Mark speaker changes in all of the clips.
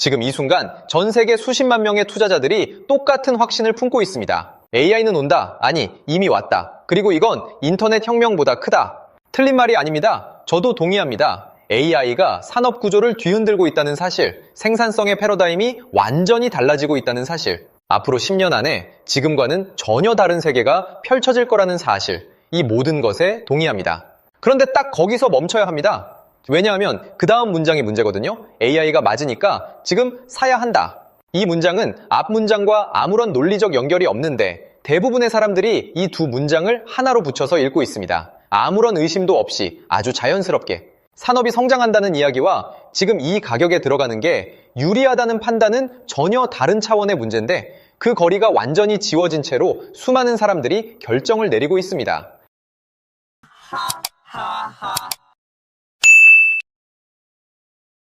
Speaker 1: 지금 이 순간 전 세계 수십만 명의 투자자들이 똑같은 확신을 품고 있습니다. AI는 온다. 아니, 이미 왔다. 그리고 이건 인터넷 혁명보다 크다. 틀린 말이 아닙니다. 저도 동의합니다. AI가 산업 구조를 뒤흔들고 있다는 사실, 생산성의 패러다임이 완전히 달라지고 있다는 사실, 앞으로 10년 안에 지금과는 전혀 다른 세계가 펼쳐질 거라는 사실, 이 모든 것에 동의합니다. 그런데 딱 거기서 멈춰야 합니다. 왜냐하면 그 다음 문장이 문제거든요. AI가 맞으니까 지금 사야 한다. 이 문장은 앞 문장과 아무런 논리적 연결이 없는데 대부분의 사람들이 이 두 문장을 하나로 붙여서 읽고 있습니다. 아무런 의심도 없이 아주 자연스럽게. 산업이 성장한다는 이야기와 지금 이 가격에 들어가는 게 유리하다는 판단은 전혀 다른 차원의 문제인데 그 거리가 완전히 지워진 채로 수많은 사람들이 결정을 내리고 있습니다.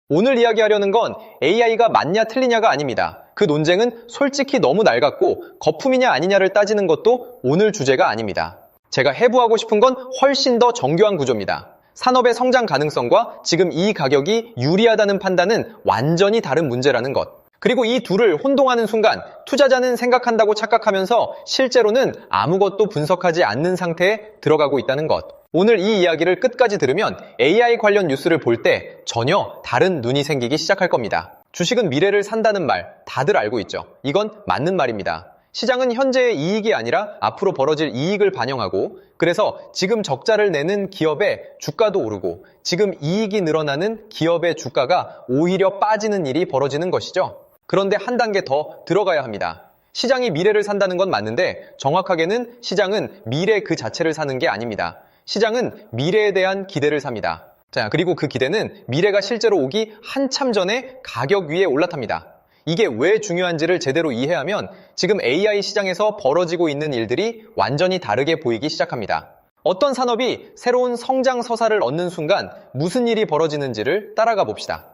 Speaker 1: 오늘 이야기하려는 건 AI가 맞냐 틀리냐가 아닙니다. 그 논쟁은 솔직히 너무 낡았고 거품이냐 아니냐를 따지는 것도 오늘 주제가 아닙니다. 제가 해부하고 싶은 건 훨씬 더 정교한 구조입니다. 산업의 성장 가능성과 지금 이 가격이 유리하다는 판단은 완전히 다른 문제라는 것. 그리고 이 둘을 혼동하는 순간 투자자는 생각한다고 착각하면서 실제로는 아무것도 분석하지 않는 상태에 들어가고 있다는 것. 오늘 이 이야기를 끝까지 들으면 AI 관련 뉴스를 볼 때 전혀 다른 눈이 생기기 시작할 겁니다. 주식은 미래를 산다는 말 다들 알고 있죠. 이건 맞는 말입니다. 시장은 현재의 이익이 아니라 앞으로 벌어질 이익을 반영하고 그래서 지금 적자를 내는 기업의 주가도 오르고 지금 이익이 늘어나는 기업의 주가가 오히려 빠지는 일이 벌어지는 것이죠. 그런데 한 단계 더 들어가야 합니다. 시장이 미래를 산다는 건 맞는데 정확하게는 시장은 미래 그 자체를 사는 게 아닙니다. 시장은 미래에 대한 기대를 삽니다. 자, 그리고 그 기대는 미래가 실제로 오기 한참 전에 가격 위에 올라탑니다. 이게 왜 중요한지를 제대로 이해하면 지금 AI 시장에서 벌어지고 있는 일들이 완전히 다르게 보이기 시작합니다. 어떤 산업이 새로운 성장 서사를 얻는 순간 무슨 일이 벌어지는지를 따라가 봅시다.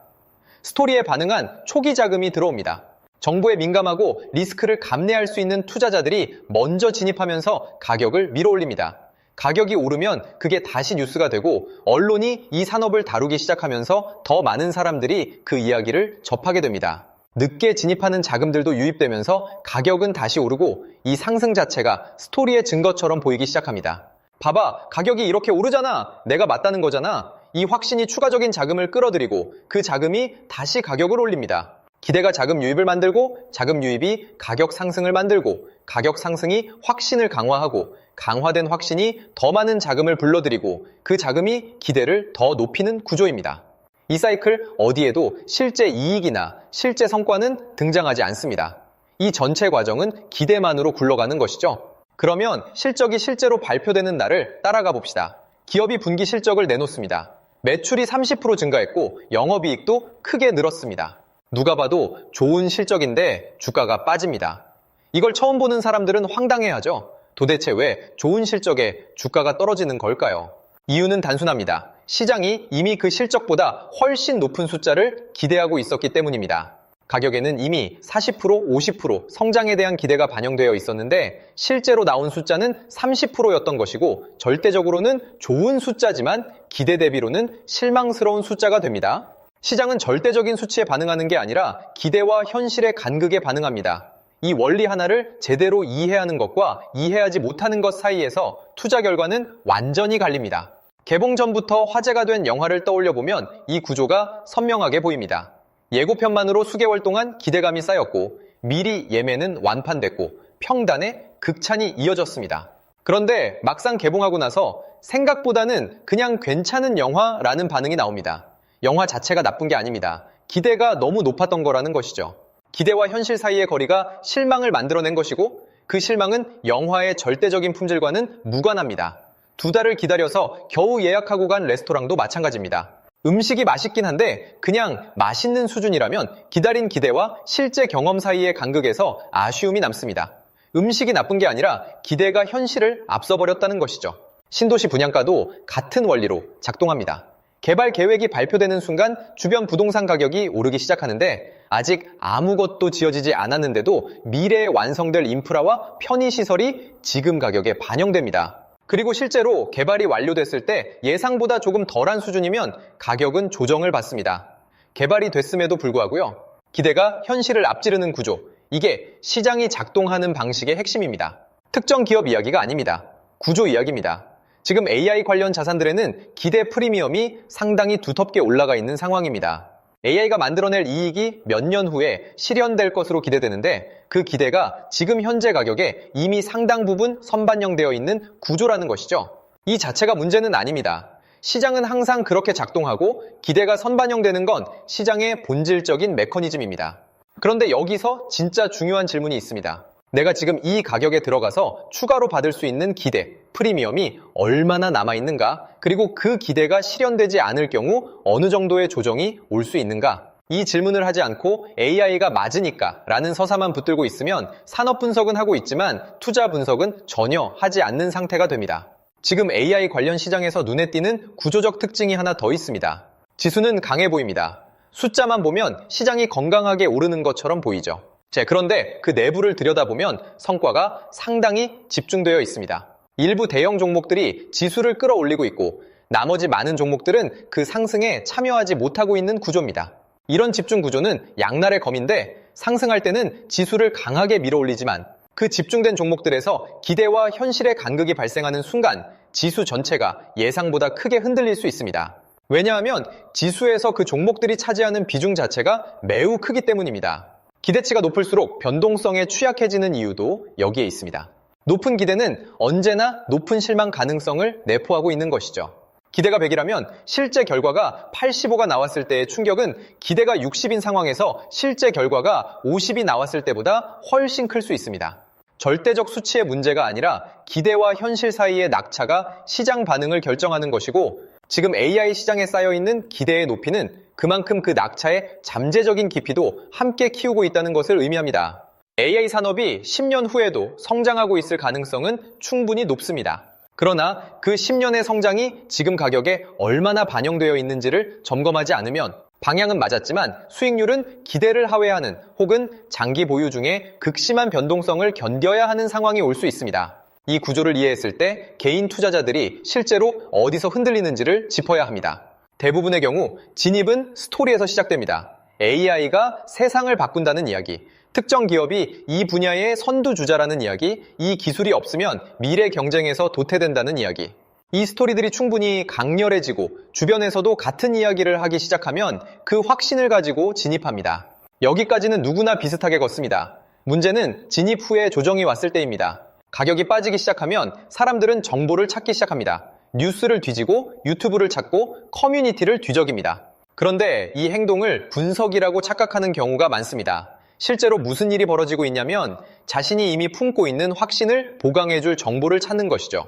Speaker 1: 스토리에 반응한 초기 자금이 들어옵니다. 정보에 민감하고 리스크를 감내할 수 있는 투자자들이 먼저 진입하면서 가격을 밀어올립니다. 가격이 오르면 그게 다시 뉴스가 되고 언론이 이 산업을 다루기 시작하면서 더 많은 사람들이 그 이야기를 접하게 됩니다. 늦게 진입하는 자금들도 유입되면서 가격은 다시 오르고 이 상승 자체가 스토리의 증거처럼 보이기 시작합니다. 봐봐, 가격이 이렇게 오르잖아. 내가 맞다는 거잖아. 이 확신이 추가적인 자금을 끌어들이고 그 자금이 다시 가격을 올립니다. 기대가 자금 유입을 만들고 자금 유입이 가격 상승을 만들고 가격 상승이 확신을 강화하고 강화된 확신이 더 많은 자금을 불러들이고 그 자금이 기대를 더 높이는 구조입니다. 이 사이클 어디에도 실제 이익이나 실제 성과는 등장하지 않습니다. 이 전체 과정은 기대만으로 굴러가는 것이죠. 그러면 실적이 실제로 발표되는 날을 따라가 봅시다. 기업이 분기 실적을 내놓습니다. 매출이 30% 증가했고 영업이익도 크게 늘었습니다. 누가 봐도 좋은 실적인데 주가가 빠집니다. 이걸 처음 보는 사람들은 황당해하죠. 도대체 왜 좋은 실적에 주가가 떨어지는 걸까요? 이유는 단순합니다. 시장이 이미 그 실적보다 훨씬 높은 숫자를 기대하고 있었기 때문입니다. 가격에는 이미 40%, 50% 성장에 대한 기대가 반영되어 있었는데 실제로 나온 숫자는 30%였던 것이고 절대적으로는 좋은 숫자지만 기대 대비로는 실망스러운 숫자가 됩니다. 시장은 절대적인 수치에 반응하는 게 아니라 기대와 현실의 간극에 반응합니다. 이 원리 하나를 제대로 이해하는 것과 이해하지 못하는 것 사이에서 투자 결과는 완전히 갈립니다. 개봉 전부터 화제가 된 영화를 떠올려보면 이 구조가 선명하게 보입니다. 예고편만으로 수개월 동안 기대감이 쌓였고 미리 예매는 완판됐고 평단에 극찬이 이어졌습니다. 그런데 막상 개봉하고 나서 생각보다는 그냥 괜찮은 영화라는 반응이 나옵니다. 영화 자체가 나쁜 게 아닙니다. 기대가 너무 높았던 거라는 것이죠. 기대와 현실 사이의 거리가 실망을 만들어낸 것이고 그 실망은 영화의 절대적인 품질과는 무관합니다. 2달을 기다려서 겨우 예약하고 간 레스토랑도 마찬가지입니다. 음식이 맛있긴 한데 그냥 맛있는 수준이라면 기다린 기대와 실제 경험 사이의 간극에서 아쉬움이 남습니다. 음식이 나쁜 게 아니라 기대가 현실을 앞서버렸다는 것이죠. 신도시 분양가도 같은 원리로 작동합니다. 개발 계획이 발표되는 순간 주변 부동산 가격이 오르기 시작하는데 아직 아무것도 지어지지 않았는데도 미래에 완성될 인프라와 편의시설이 지금 가격에 반영됩니다. 그리고 실제로 개발이 완료됐을 때 예상보다 조금 덜한 수준이면 가격은 조정을 받습니다. 개발이 됐음에도 불구하고요. 기대가 현실을 앞지르는 구조. 이게 시장이 작동하는 방식의 핵심입니다. 특정 기업 이야기가 아닙니다. 구조 이야기입니다. 지금 AI 관련 자산들에는 기대 프리미엄이 상당히 두텁게 올라가 있는 상황입니다. AI가 만들어낼 이익이 몇 년 후에 실현될 것으로 기대되는데 그 기대가 지금 현재 가격에 이미 상당 부분 선반영되어 있는 구조라는 것이죠. 이 자체가 문제는 아닙니다. 시장은 항상 그렇게 작동하고 기대가 선반영되는 건 시장의 본질적인 메커니즘입니다. 그런데 여기서 진짜 중요한 질문이 있습니다. 내가 지금 이 가격에 들어가서 추가로 받을 수 있는 기대, 프리미엄이 얼마나 남아있는가? 그리고 그 기대가 실현되지 않을 경우 어느 정도의 조정이 올 수 있는가? 이 질문을 하지 않고 AI가 맞으니까 라는 서사만 붙들고 있으면 산업 분석은 하고 있지만 투자 분석은 전혀 하지 않는 상태가 됩니다. 지금 AI 관련 시장에서 눈에 띄는 구조적 특징이 하나 더 있습니다. 지수는 강해 보입니다. 숫자만 보면 시장이 건강하게 오르는 것처럼 보이죠. 그런데 그 내부를 들여다보면 성과가 상당히 집중되어 있습니다. 일부 대형 종목들이 지수를 끌어올리고 있고 나머지 많은 종목들은 그 상승에 참여하지 못하고 있는 구조입니다. 이런 집중 구조는 양날의 검인데 상승할 때는 지수를 강하게 밀어올리지만 그 집중된 종목들에서 기대와 현실의 간극이 발생하는 순간 지수 전체가 예상보다 크게 흔들릴 수 있습니다. 왜냐하면 지수에서 그 종목들이 차지하는 비중 자체가 매우 크기 때문입니다. 기대치가 높을수록 변동성에 취약해지는 이유도 여기에 있습니다. 높은 기대는 언제나 높은 실망 가능성을 내포하고 있는 것이죠. 기대가 100이라면 실제 결과가 85가 나왔을 때의 충격은 기대가 60인 상황에서 실제 결과가 50이 나왔을 때보다 훨씬 클 수 있습니다. 절대적 수치의 문제가 아니라 기대와 현실 사이의 낙차가 시장 반응을 결정하는 것이고 지금 AI 시장에 쌓여있는 기대의 높이는 그만큼 그 낙차의 잠재적인 깊이도 함께 키우고 있다는 것을 의미합니다. AI 산업이 10년 후에도 성장하고 있을 가능성은 충분히 높습니다. 그러나 그 10년의 성장이 지금 가격에 얼마나 반영되어 있는지를 점검하지 않으면 방향은 맞았지만 수익률은 기대를 하회하는 혹은 장기 보유 중에 극심한 변동성을 견뎌야 하는 상황이 올 수 있습니다. 이 구조를 이해했을 때 개인 투자자들이 실제로 어디서 흔들리는지를 짚어야 합니다. 대부분의 경우 진입은 스토리에서 시작됩니다. AI가 세상을 바꾼다는 이야기, 특정 기업이 이 분야의 선두주자라는 이야기, 이 기술이 없으면 미래 경쟁에서 도태된다는 이야기. 이 스토리들이 충분히 강렬해지고 주변에서도 같은 이야기를 하기 시작하면 그 확신을 가지고 진입합니다. 여기까지는 누구나 비슷하게 걷습니다. 문제는 진입 후에 조정이 왔을 때입니다. 가격이 빠지기 시작하면 사람들은 정보를 찾기 시작합니다. 뉴스를 뒤지고 유튜브를 찾고 커뮤니티를 뒤적입니다. 그런데 이 행동을 분석이라고 착각하는 경우가 많습니다. 실제로 무슨 일이 벌어지고 있냐면 자신이 이미 품고 있는 확신을 보강해줄 정보를 찾는 것이죠.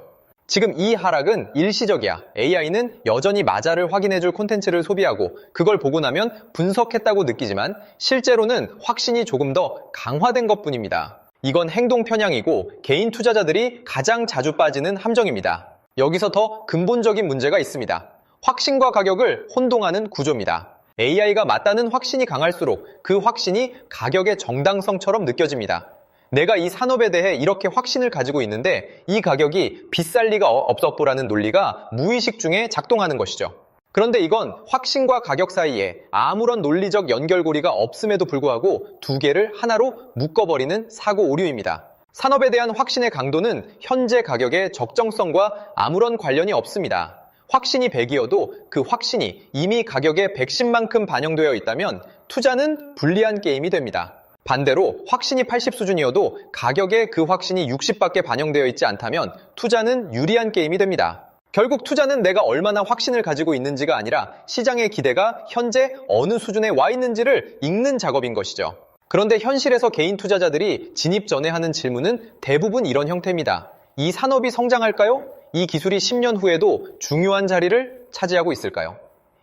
Speaker 1: 지금 이 하락은 일시적이야. AI는 여전히 맞아를 확인해줄 콘텐츠를 소비하고 그걸 보고 나면 분석했다고 느끼지만 실제로는 확신이 조금 더 강화된 것뿐입니다. 이건 행동 편향이고 개인 투자자들이 가장 자주 빠지는 함정입니다. 여기서 더 근본적인 문제가 있습니다. 확신과 가격을 혼동하는 구조입니다. AI가 맞다는 확신이 강할수록 그 확신이 가격의 정당성처럼 느껴집니다. 내가 이 산업에 대해 이렇게 확신을 가지고 있는데 이 가격이 비쌀 리가 없었보라는 논리가 무의식 중에 작동하는 것이죠. 그런데 이건 확신과 가격 사이에 아무런 논리적 연결고리가 없음에도 불구하고 두 개를 하나로 묶어버리는 사고 오류입니다. 산업에 대한 확신의 강도는 현재 가격의 적정성과 아무런 관련이 없습니다. 확신이 100이어도 그 확신이 이미 가격의 110만큼 반영되어 있다면 투자는 불리한 게임이 됩니다. 반대로 확신이 80 수준이어도 가격에 그 확신이 60밖에 반영되어 있지 않다면 투자는 유리한 게임이 됩니다. 결국 투자는 내가 얼마나 확신을 가지고 있는지가 아니라 시장의 기대가 현재 어느 수준에 와 있는지를 읽는 작업인 것이죠. 그런데 현실에서 개인 투자자들이 진입 전에 하는 질문은 대부분 이런 형태입니다. 이 산업이 성장할까요? 이 기술이 10년 후에도 중요한 자리를 차지하고 있을까요?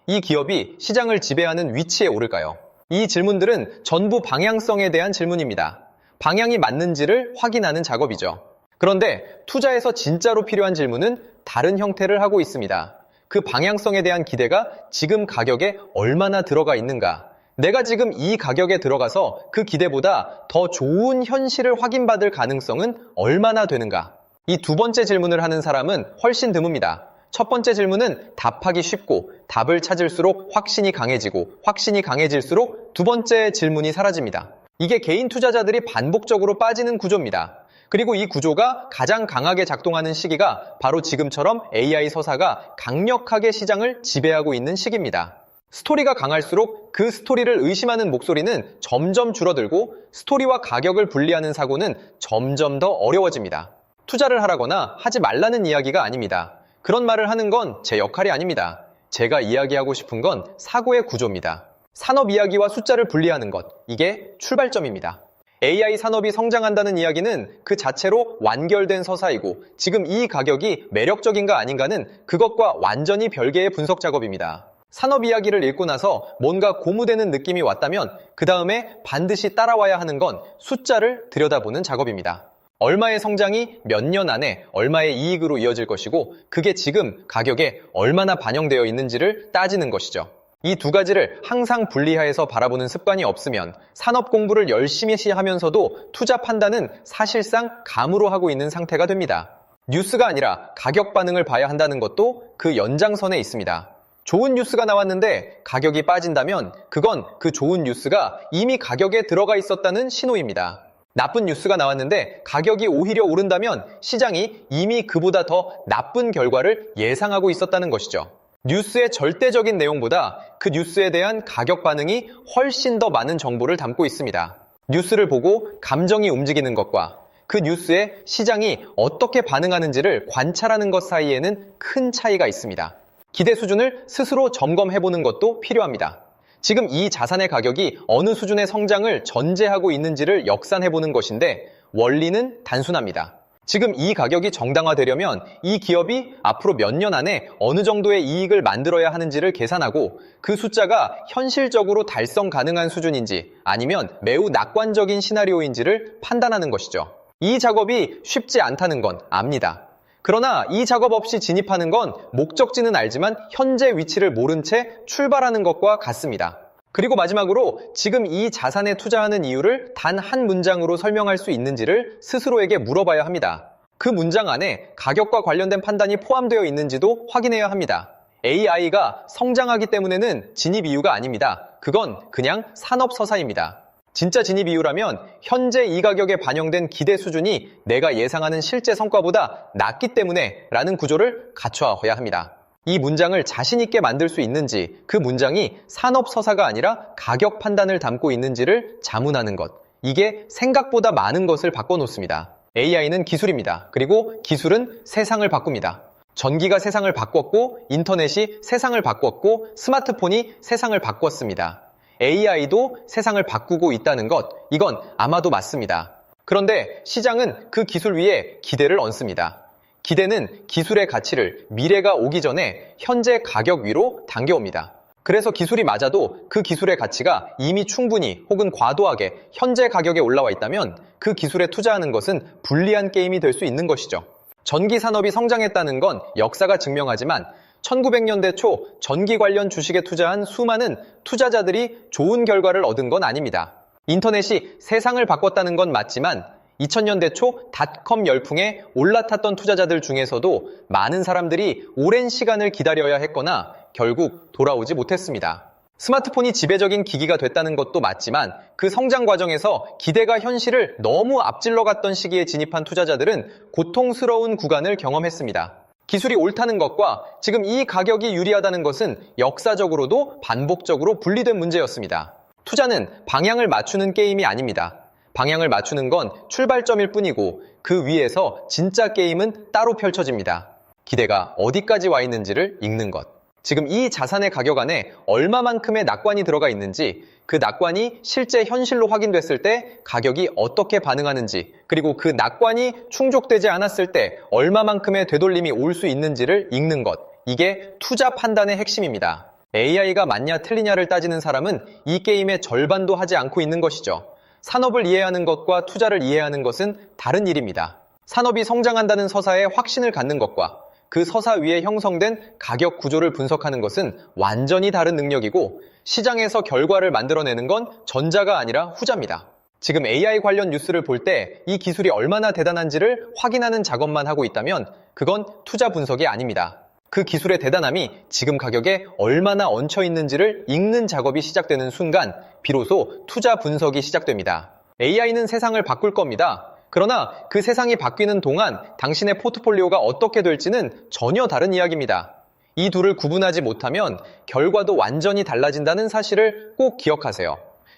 Speaker 1: 이 기업이 시장을 지배하는 위치에 오를까요? 이 질문들은 전부 방향성에 대한 질문입니다. 방향이 맞는지를 확인하는 작업이죠. 그런데 투자에서 진짜로 필요한 질문은 다른 형태를 하고 있습니다. 그 방향성에 대한 기대가 지금 가격에 얼마나 들어가 있는가? 내가 지금 이 가격에 들어가서 그 기대보다 더 좋은 현실을 확인받을 가능성은 얼마나 되는가? 이 두 번째 질문을 하는 사람은 훨씬 드뭅니다. 첫 번째 질문은 답하기 쉽고 답을 찾을수록 확신이 강해지고 확신이 강해질수록 두 번째 질문이 사라집니다. 이게 개인 투자자들이 반복적으로 빠지는 구조입니다. 그리고 이 구조가 가장 강하게 작동하는 시기가 바로 지금처럼 AI 서사가 강력하게 시장을 지배하고 있는 시기입니다. 스토리가 강할수록 그 스토리를 의심하는 목소리는 점점 줄어들고 스토리와 가격을 분리하는 사고는 점점 더 어려워집니다. 투자를 하라거나 하지 말라는 이야기가 아닙니다. 그런 말을 하는 건 제 역할이 아닙니다. 제가 이야기하고 싶은 건 사고의 구조입니다. 산업 이야기와 숫자를 분리하는 것, 이게 출발점입니다. AI 산업이 성장한다는 이야기는 그 자체로 완결된 서사이고 지금 이 가격이 매력적인가 아닌가는 그것과 완전히 별개의 분석 작업입니다. 산업 이야기를 읽고 나서 뭔가 고무되는 느낌이 왔다면 그 다음에 반드시 따라와야 하는 건 숫자를 들여다보는 작업입니다. 얼마의 성장이 몇 년 안에 얼마의 이익으로 이어질 것이고 그게 지금 가격에 얼마나 반영되어 있는지를 따지는 것이죠. 이 두 가지를 항상 분리해서 바라보는 습관이 없으면 산업 공부를 열심히 하면서도 투자 판단은 사실상 감으로 하고 있는 상태가 됩니다. 뉴스가 아니라 가격 반응을 봐야 한다는 것도 그 연장선에 있습니다. 좋은 뉴스가 나왔는데 가격이 빠진다면 그건 그 좋은 뉴스가 이미 가격에 들어가 있었다는 신호입니다. 나쁜 뉴스가 나왔는데 가격이 오히려 오른다면 시장이 이미 그보다 더 나쁜 결과를 예상하고 있었다는 것이죠. 뉴스의 절대적인 내용보다 그 뉴스에 대한 가격 반응이 훨씬 더 많은 정보를 담고 있습니다. 뉴스를 보고 감정이 움직이는 것과 그 뉴스에 시장이 어떻게 반응하는지를 관찰하는 것 사이에는 큰 차이가 있습니다. 기대 수준을 스스로 점검해보는 것도 필요합니다. 지금 이 자산의 가격이 어느 수준의 성장을 전제하고 있는지를 역산해보는 것인데 원리는 단순합니다. 지금 이 가격이 정당화되려면 이 기업이 앞으로 몇 년 안에 어느 정도의 이익을 만들어야 하는지를 계산하고 그 숫자가 현실적으로 달성 가능한 수준인지 아니면 매우 낙관적인 시나리오인지를 판단하는 것이죠. 이 작업이 쉽지 않다는 건 압니다. 그러나 이 작업 없이 진입하는 건 목적지는 알지만 현재 위치를 모른 채 출발하는 것과 같습니다. 그리고 마지막으로 지금 이 자산에 투자하는 이유를 단 한 문장으로 설명할 수 있는지를 스스로에게 물어봐야 합니다. 그 문장 안에 가격과 관련된 판단이 포함되어 있는지도 확인해야 합니다. AI가 성장하기 때문에는 진입 이유가 아닙니다. 그건 그냥 산업 서사입니다. 진짜 진입 이유라면 현재 이 가격에 반영된 기대 수준이 내가 예상하는 실제 성과보다 낮기 때문에 라는 구조를 갖춰야 합니다. 이 문장을 자신 있게 만들 수 있는지, 그 문장이 산업 서사가 아니라 가격 판단을 담고 있는지를 자문하는 것. 이게 생각보다 많은 것을 바꿔놓습니다. AI는 기술입니다. 그리고 기술은 세상을 바꿉니다. 전기가 세상을 바꿨고, 인터넷이 세상을 바꿨고, 스마트폰이 세상을 바꿨습니다. AI도 세상을 바꾸고 있다는 것, 이건 아마도 맞습니다. 그런데 시장은 그 기술 위에 기대를 얹습니다. 기대는 기술의 가치를 미래가 오기 전에 현재 가격 위로 당겨옵니다. 그래서 기술이 맞아도 그 기술의 가치가 이미 충분히 혹은 과도하게 현재 가격에 올라와 있다면 그 기술에 투자하는 것은 불리한 게임이 될 수 있는 것이죠. 전기 산업이 성장했다는 건 역사가 증명하지만 1900년대 초 전기 관련 주식에 투자한 수많은 투자자들이 좋은 결과를 얻은 건 아닙니다. 인터넷이 세상을 바꿨다는 건 맞지만 2000년대 초 닷컴 열풍에 올라탔던 투자자들 중에서도 많은 사람들이 오랜 시간을 기다려야 했거나 결국 돌아오지 못했습니다. 스마트폰이 지배적인 기기가 됐다는 것도 맞지만 그 성장 과정에서 기대가 현실을 너무 앞질러 갔던 시기에 진입한 투자자들은 고통스러운 구간을 경험했습니다. 기술이 옳다는 것과 지금 이 가격이 유리하다는 것은 역사적으로도 반복적으로 분리된 문제였습니다. 투자는 방향을 맞추는 게임이 아닙니다. 방향을 맞추는 건 출발점일 뿐이고 그 위에서 진짜 게임은 따로 펼쳐집니다. 기대가 어디까지 와 있는지를 읽는 것. 지금 이 자산의 가격 안에 얼마만큼의 낙관이 들어가 있는지, 그 낙관이 실제 현실로 확인됐을 때 가격이 어떻게 반응하는지, 그리고 그 낙관이 충족되지 않았을 때 얼마만큼의 되돌림이 올 수 있는지를 읽는 것. 이게 투자 판단의 핵심입니다. AI가 맞냐 틀리냐를 따지는 사람은 이 게임의 절반도 하지 않고 있는 것이죠. 산업을 이해하는 것과 투자를 이해하는 것은 다른 일입니다. 산업이 성장한다는 서사에 확신을 갖는 것과 그 서사 위에 형성된 가격 구조를 분석하는 것은 완전히 다른 능력이고 시장에서 결과를 만들어내는 건 전자가 아니라 후자입니다. 지금 AI 관련 뉴스를 볼 때 이 기술이 얼마나 대단한지를 확인하는 작업만 하고 있다면 그건 투자 분석이 아닙니다. 그 기술의 대단함이 지금 가격에 얼마나 얹혀 있는지를 읽는 작업이 시작되는 순간 비로소 투자 분석이 시작됩니다. AI는 세상을 바꿀 겁니다. 그러나 그 세상이 바뀌는 동안 당신의 포트폴리오가 어떻게 될지는 전혀 다른 이야기입니다. 이 둘을 구분하지 못하면 결과도 완전히 달라진다는 사실을 꼭 기억하세요.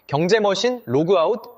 Speaker 1: 경제머신 로그아웃